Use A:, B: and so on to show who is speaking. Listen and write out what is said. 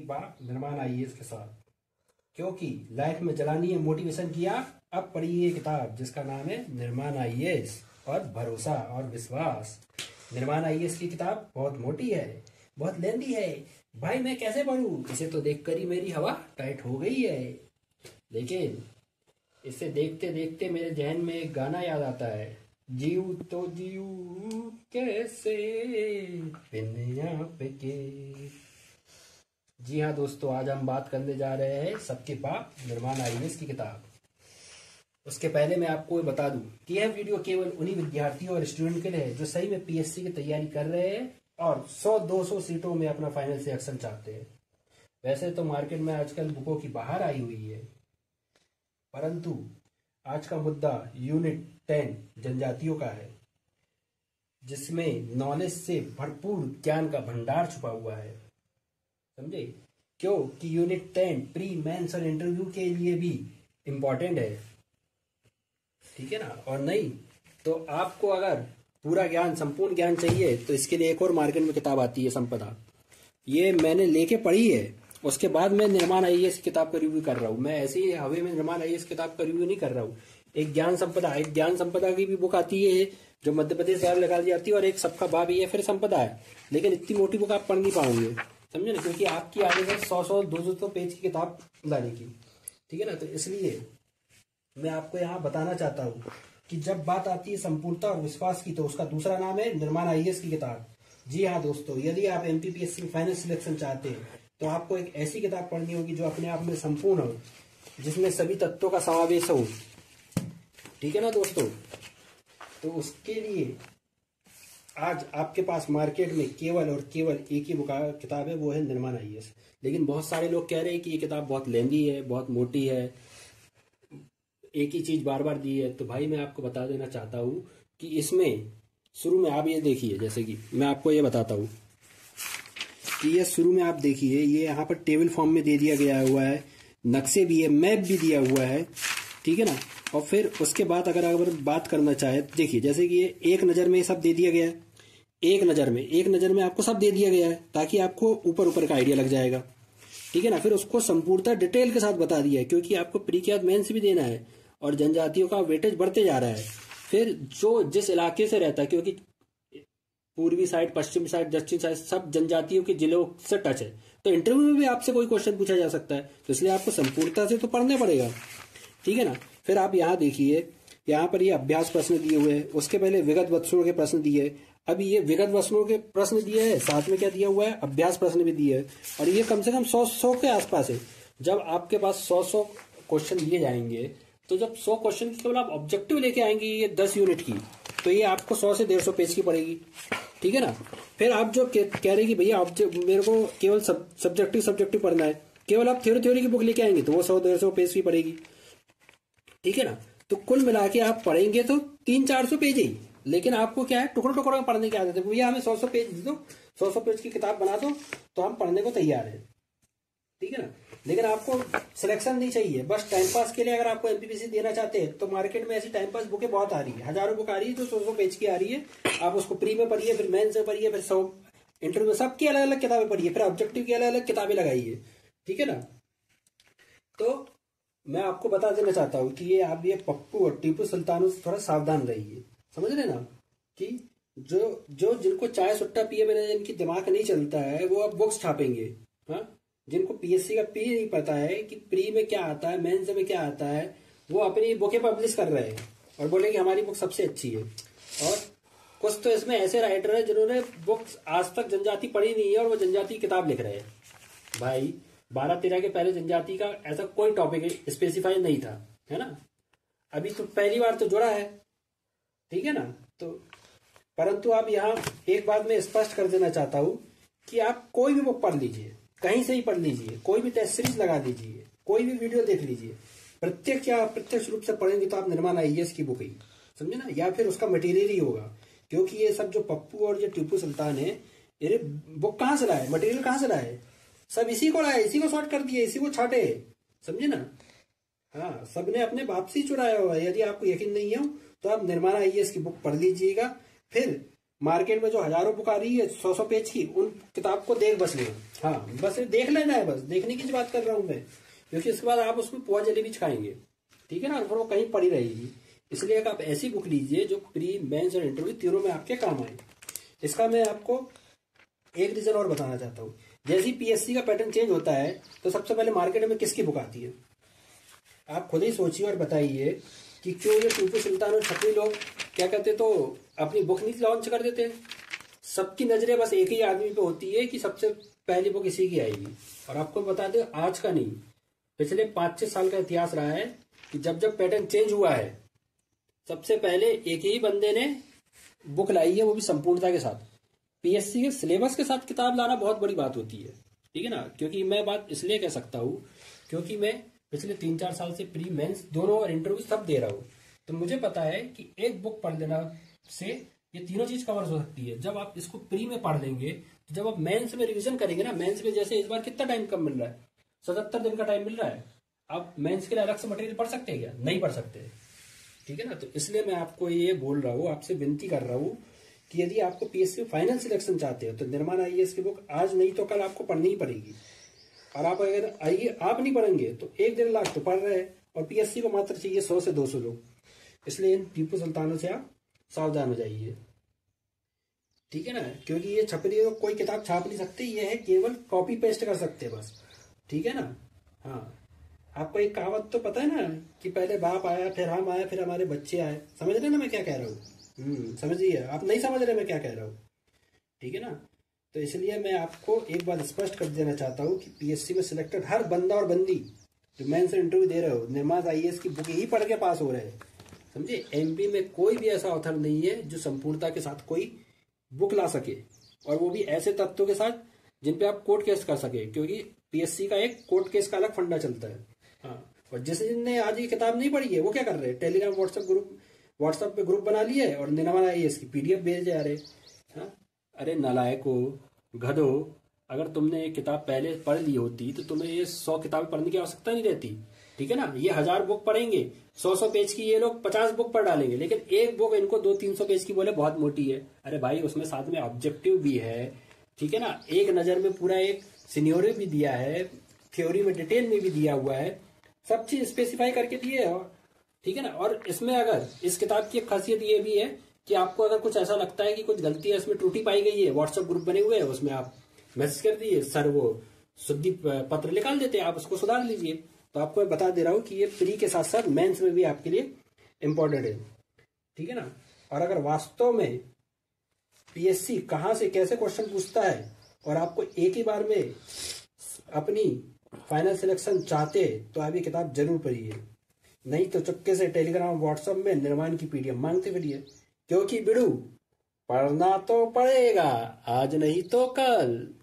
A: बात निर्माण आईएएस के साथ, क्योंकि लाइफ में जलानी है मोटिवेशन किया। अब पढ़िए किताब जिसका नाम है निर्माण आईएएस और भरोसा और विश्वास। निर्माण आईएएस की किताब बहुत मोटी है, बहुत लेंदी है भाई, मैं कैसे पढ़ूं? इसे तो देखकर ही मेरी हवा टाइट हो गई है। लेकिन इसे देखते देखते मेरे जहन में एक गाना याद आता है, जीव तो जीव कैसे बिन आपके। जी हाँ दोस्तों, आज हम बात करने जा रहे हैं सबके बाप निर्माण आईएएस की किताब। उसके पहले मैं आपको ये बता दूं कि यह वीडियो केवल उन्हीं विद्यार्थियों और स्टूडेंट के लिए है जो सही में पीएससी की तैयारी कर रहे हैं और 100-200 सीटों में अपना फाइनल सिलेक्शन चाहते हैं। वैसे तो मार्केट में आजकल बुकों की बाहर आई हुई है, परंतु आज का मुद्दा यूनिट 10 जनजातियों का है, जिसमें नॉलेज से भरपूर ज्ञान का भंडार छुपा हुआ है। समझे? क्यों कि यूनिट 10 प्री मेंस और इंटरव्यू के लिए भी इम्पोर्टेंट है, ठीक है ना। और नहीं तो आपको अगर पूरा ज्ञान, संपूर्ण ज्ञान चाहिए तो इसके लिए एक और मार्केट में किताब आती है, संपदा। ये मैंने लेके पढ़ी है, उसके बाद मैं निर्माण आईएएस की किताब का रिव्यू कर रहा हूँ। मैं ऐसे ही हवे में निर्माण आईएएस किताब का रिव्यू नहीं कर रहा हूँ। एक ज्ञान संपदा की भी बुक आती है जो मध्य प्रदेश द्वारा निकाली जाती है, और एक सबका बाप ये फिर संपदा है। लेकिन इतनी मोटी बुक आप पढ़ नहीं पाओगे, समझे ना, क्योंकि आपकी आगे है 100-200 पेज की किताब लाने की, ठीक है ना। तो इसलिए मैं आपको यहाँ बताना चाहता हूँ कि जब बात आती है संपूर्णता और विश्वास की, तो उसका दूसरा नाम है निर्माण आईएएस की किताब। जी हाँ दोस्तों, यदि आप एमपीपीएससी में फाइनल सिलेक्शन चाहते हैं तो आपको एक ऐसी किताब पढ़नी होगी जो अपने आप में संपूर्ण हो, जिसमें सभी तत्वों का समावेश हो, ठीक है ना दोस्तों। तो उसके लिए आज आपके पास मार्केट में केवल और केवल एक ही किताब है, वो है निर्माण आईएएस। लेकिन बहुत सारे लोग कह रहे हैं कि ये किताब बहुत लेंदी है, बहुत मोटी है, एक ही चीज बार बार दी है। तो भाई मैं आपको बता देना चाहता हूँ कि इसमें शुरू में आप ये देखिए, जैसे कि मैं आपको ये बताता हूँ कि ये शुरू में आप देखिए, ये यहाँ पर टेबल फॉर्म में दे दिया गया हुआ है, नक्शे भी है, मैप भी दिया हुआ है, ठीक है ना। और फिर उसके बाद अगर बात करना चाहे, देखिए जैसे कि ये एक नज़र में सब दे दिया गया है, एक नज़र में आपको सब दे दिया गया है, ताकि आपको ऊपर का आइडिया लग जाएगा, ठीक है ना। फिर उसको संपूर्णता डिटेल के साथ बता दिया है, क्योंकि आपको प्री के बाद मेंस भी देना है और जनजातियों का वेटेज बढ़ते जा रहा है। फिर जो जिस इलाके से रहता है, क्योंकि पूर्वी साइड, पश्चिमी साइड, दक्षिण साइड सब जनजातियों के जिलों से टच है, तो इंटरव्यू में भी आपसे कोई क्वेश्चन पूछा जा सकता है। तो इसलिए आपको संपूर्णता से तो पढ़ना पड़ेगा, ठीक है ना। फिर आप यहाँ देखिए, यहाँ पर ये अभ्यास प्रश्न दिए हुए हैं, उसके पहले विगत वर्षों के प्रश्न दिए। अभी ये विगत वर्षों के प्रश्न दिए हैं, साथ में क्या दिया हुआ है, अभ्यास प्रश्न भी दिए है, और ये कम से कम 100 के आसपास है। जब आपके पास 100 क्वेश्चन दिए जाएंगे, तो जब 100 क्वेश्चन की केवल आप ऑब्जेक्टिव लेके आएंगे ये 10 यूनिट की, तो ये आपको 100 से 150 पेज की पड़ेगी, ठीक है ना। फिर आप जो कह रहे कि भैया मेरे को केवल सब्जेक्टिव पढ़ना है, केवल आप थ्योरी की बुक लेके आएंगे तो वो 100-150 पेज की पड़ेगी, ठीक है ना। तो कुल मिला के आप पढ़ेंगे तो 300-400 पेज ही, लेकिन आपको क्या है, टुकड़ों में पढ़ने की आदत है। भैया हमें 100 पेज दे दो, 100 पेज की किताब बना दो, तो हम पढ़ने को तैयार है, ठीक है ना। लेकिन आपको सिलेक्शन नहीं चाहिए, बस टाइम पास के लिए अगर आपको एमपीपीएससी देना चाहते हैं तो मार्केट में ऐसी टाइम पास बुकें बहुत आ रही है, हजारों बुक आ रही है जो 100 पेज की आ रही है। आप उसको प्री में पढ़िए, फिर मेंस में पढ़िए, फिर 100 इंटरव्यू में, सबकी अलग अलग किताबें पढ़िए, फिर ऑब्जेक्टिव की अलग अलग किताबें लगाइए, ठीक है ना। तो मैं आपको बता देना चाहता हूँ कि ये पप्पू और टीपू सुल्तानों से थोड़ा सावधान रहिए, समझ रहे ना, कि जो जिनको चाय सुट्टा पिए बिना जिनकी दिमाग नहीं चलता है, वो अब बुक्स छापेंगे। हाँ, जिनको पीएससी का पी नहीं पता है कि प्री में क्या आता है, मेंस में क्या आता है, वो अपनी बुकें पब्लिश कर रहे हैं और बोले कि हमारी बुक सबसे अच्छी है। और कुछ तो इसमें ऐसे राइटर है जिन्होंने बुक्स आज तक जनजाति पढ़ी नहीं है और वो जनजाति की किताब लिख रहे हैं। भाई 12-13 के पहले जनजाति का ऐसा कोई टॉपिक स्पेसिफाई नहीं था, है ना। अभी तो पहली बार तो जुड़ा है, ठीक है ना। तो परंतु आप यहाँ एक बात मैं स्पष्ट कर देना चाहता हूँ कि आप कोई भी बुक पढ़ लीजिए, कहीं से ही पढ़ लीजिए, कोई भी टेस्ट सीरीज लगा लीजिए, कोई भी वीडियो देख लीजिए, प्रत्यक्ष रूप से पढ़ेंगे तो आप निर्माण आईएएस की बुक ही, समझे ना, या फिर उसका मटेरियल ही होगा। क्योंकि ये सब जो पप्पू और जो टीपू सुल्तान है, ये बुक कहाँ से लाए, मटेरियल कहाँ से लाए, सब इसी को लाए, इसी को शॉर्ट कर दिए, इसी को छाटे, समझे ना। हाँ, सबने अपने बाप से ही चुराया हुआ है। यदि आपको यकीन नहीं है तो आप निर्माण आईएएस की बुक पढ़ लीजिएगा, फिर मार्केट में जो हजारों बुक आ रही है 100-100 पेज की, उन किताब को देख बस लेना। हाँ, बस देख लेना है, बस देखने की बात कर रहा हूं मैं, क्योंकि इसके बाद आप उसमें पोहा जलेबी खाएंगे, ठीक है ना, और फिर वो कहीं पड़ी रहेगी। इसलिए एक आप ऐसी बुक लीजिए जो प्री, मेंस और इंटरव्यू तीनों में आपके काम आए। इसका मैं आपको एक रीजन और बताना चाहता हूँ। जैसे ही पीएससी का पैटर्न चेंज होता है तो सबसे पहले मार्केट में किसकी बुक आती है? आप खुद ही सोचिए और बताइए कि क्यों ये टीपू सुल्तान और छपरी लोग क्या कहते तो अपनी बुक नहीं लॉन्च कर देते। सबकी नजरें बस एक ही आदमी पे होती है कि सबसे पहली बुक इसी की आएगी। और आपको बता दें, आज का नहीं, पिछले 5-6 साल का इतिहास रहा है कि जब जब पैटर्न चेंज हुआ है, सबसे पहले एक ही बंदे ने बुक लाई है, वो भी संपूर्णता के साथ। पीएससी के सिलेबस के साथ किताब लाना बहुत बड़ी बात होती है, ठीक है ना। क्योंकि मैं बात इसलिए कह सकता हूँ क्योंकि मैं पिछले 3-4 साल से प्री, मेंस दोनों और इंटरव्यू सब दे रहा हूँ। तो मुझे पता है कि एक बुक पढ़ लेना से ये तीनों चीज कवर हो सकती है। जब आप इसको प्री में पढ़ लेंगे तो जब आप मेंस में रिवीजन करेंगे ना, मेंस में जैसे इस बार कितना टाइम कम मिल रहा है, 77 दिन का टाइम मिल रहा है। आप मेंस के लिए अलग से मटेरियल पढ़ सकते हैं क्या? नहीं पढ़ सकते, ठीक है ना। तो इसलिए मैं आपको ये बोल रहा हूँ, आपसे विनती कर रहा हूँ कि यदि आपको पीएससी फाइनल सिलेक्शन चाहते हो तो निर्माण आईएएस की बुक आज नहीं तो कल आपको पढ़नी ही पड़ेगी। और आप अगर आप नहीं पढ़ेंगे तो 1-1.5 लाख तो पढ़ रहे हैं, और पीएससी को मात्र चाहिए 100 से 200 लोग। इसलिए इन टीपू सुल्तानों से आप सावधान हो जाइए, ठीक है ना। क्योंकि ये छपरी कोई किताब छाप नहीं सकते, ये है केवल कॉपी पेस्ट कर सकते हैं बस, ठीक है ना। हाँ, आपको एक कहावत तो पता है ना कि पहले बाप आया, फिर हम आए, फिर हमारे बच्चे आए। समझ रहे ना मैं क्या कह रहा हूँ? समझिए, आप नहीं समझ रहे मैं क्या कह रहा हूँ, ठीक है ना। तो इसलिए मैं आपको एक बात स्पष्ट कर देना चाहता हूँ कि पीएससी में सिलेक्टेड हर बंदा और बंदी जो मेंस इंटरव्यू दे रहे हो, निर्माण आईएएस की बुक ही पढ़ के पास हो रहे हैं, समझे। एमपी में कोई भी ऐसा ऑथर नहीं है जो संपूर्णता के साथ कोई बुक ला सके, और वो भी ऐसे तथ्यों के साथ जिन पे आप कोर्ट केस कर सके, क्योंकि पीएससी का एक कोर्ट केस का अलग फंडा चलता है। हाँ, और जिसने आज ये किताब नहीं पढ़ी है वो क्या कर रहे हैं, टेलीग्राम व्हाट्सएप पे ग्रुप बना लिया है और निर्माण आईएएस की पीडीएफ भेज जा रहे। हाँ, अरे नालायको, गधो, अगर तुमने एक किताब पहले पढ़ ली होती तो तुम्हें ये 100 किताबें पढ़ने की आवश्यकता नहीं रहती, ठीक है ना। ये 1000 बुक पढ़ेंगे, 100-100 पेज की, ये लोग 50 बुक पढ़ डालेंगे, लेकिन एक बुक इनको 200-300 पेज की बोले बहुत मोटी है। अरे भाई, उसमें साथ में ऑब्जेक्टिव भी है, ठीक है ना। एक नजर में पूरा एक सिन्योरियो भी दिया है, थ्योरी में डिटेल में भी दिया हुआ है, सब चीज स्पेसिफाई करके दिए है, ठीक है ना। और इसमें अगर इस किताब की एक खासियत ये भी है कि आपको अगर कुछ ऐसा लगता है कि कुछ गलती है, इसमें त्रुटि पाई गई है, व्हाट्सएप ग्रुप बने हुए हैं, उसमें आप मैसेज कर दिए, सर वो शुद्धि पत्र निकाल देते हैं, आप उसको सुधार लीजिए। तो आपको मैं बता दे रहा हूं कि ये प्री के साथ साथ मेंस में भी आपके लिए इंपॉर्टेंट है, ठीक है ना। और अगर वास्तव में पीएससी कहां से कैसे क्वेश्चन पूछता है और आपको एक ही बार में अपनी फाइनल सिलेक्शन चाहते तो आप ये किताब जरूर पढ़िए, नहीं तो चुपके से टेलीग्राम व्हाट्सएप में निर्माण की पीडीएफ मांगते फिरिए। क्योंकि बिड़ू, पढ़ना तो पड़ेगा, आज नहीं तो कल।